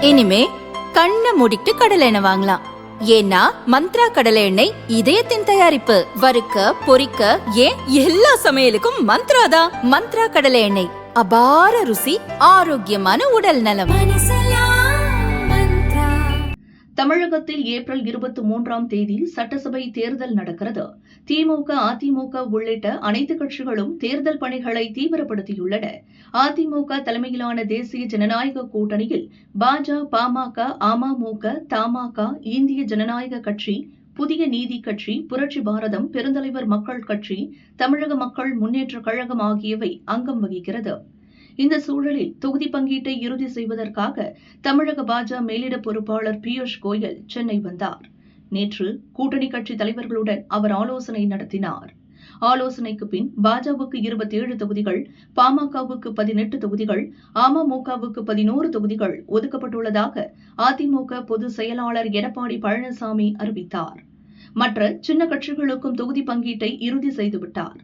இனிமே கண்ணை மூடிட்டு கடலை எண்ணெய் வாங்கலாம். ஏன்னா மந்த்ரா கடலை எண்ணெய் இதயத்தின் தயாரிப்பு. வறுக்க பொரிக்க ஏன் எல்லா சமையலுக்கும் மந்த்ரா தான். மந்த்ரா கடலை எண்ணெய், அபார ருசி, ஆரோக்கியமான உடல் நலம். தமிழகத்தில் ஏப்ரல் 23ஆம் தேதி சட்டசபை தேர்தல் நடக்கிறது. திமுக, அதிமுக உள்ளிட்ட அனைத்து கட்சிகளும் தேர்தல் பணிகளை தீவிரப்படுத்தியுள்ளன. அதிமுக தலைமையிலான தேசிய ஜனநாயக கூட்டணியில் பாஜ, பாமக, அமமுக, தமாக, இந்திய ஜனநாயக கட்சி, புதிய நீதி கட்சி, புரட்சி பாரதம், பெருந்தலைவர் மக்கள் கட்சி, தமிழக மக்கள் முன்னேற்ற கழகம் ஆகியவை அங்கம் வகிக்கிறது. இந்த சூழலில் தொகுதி பங்கீட்டை இறுதி செய்வதற்காக தமிழக பாஜ மேலிட பொறுப்பாளர் பியூஷ் கோயல் சென்னை வந்தார். நேற்று கூட்டணி கட்சி தலைவர்களுடன் அவர் ஆலோசனை நடத்தினார். ஆலோசனைக்கு பின் பாஜவுக்கு 27 தொகுதிகள், பாமகவுக்கு 18 தொகுதிகள், அமமுகவுக்கு 11 தொகுதிகள் ஒதுக்கப்பட்டுள்ளதாக அதிமுக பொதுச் செயலாளர் எடப்பாடி பழனிசாமி அறிவித்தார். மற்ற சின்ன கட்சிகளுக்கும் தொகுதி பங்கீட்டை இறுதி செய்துவிட்டார்.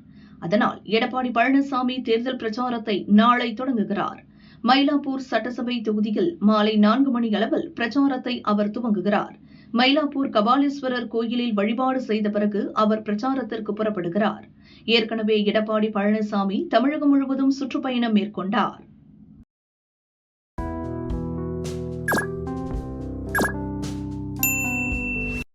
அதனால் எடப்பாடி பழனிசாமி தேர்தல் பிரச்சாரத்தை நாளை தொடங்குகிறார். மயிலாப்பூர் சட்டசபை தொகுதியில் மாலை 4 மணி அளவில் பிரச்சாரத்தை அவர் துவங்குகிறார். மயிலாப்பூர் கபாலீஸ்வரர் கோயிலில் வழிபாடு செய்த பிறகு அவர் பிரச்சாரத்திற்கு புறப்படுகிறார். ஏற்கனவே எடப்பாடி பழனிசாமி தமிழகம் முழுவதும் சுற்றுப்பயணம் மேற்கொண்டார்.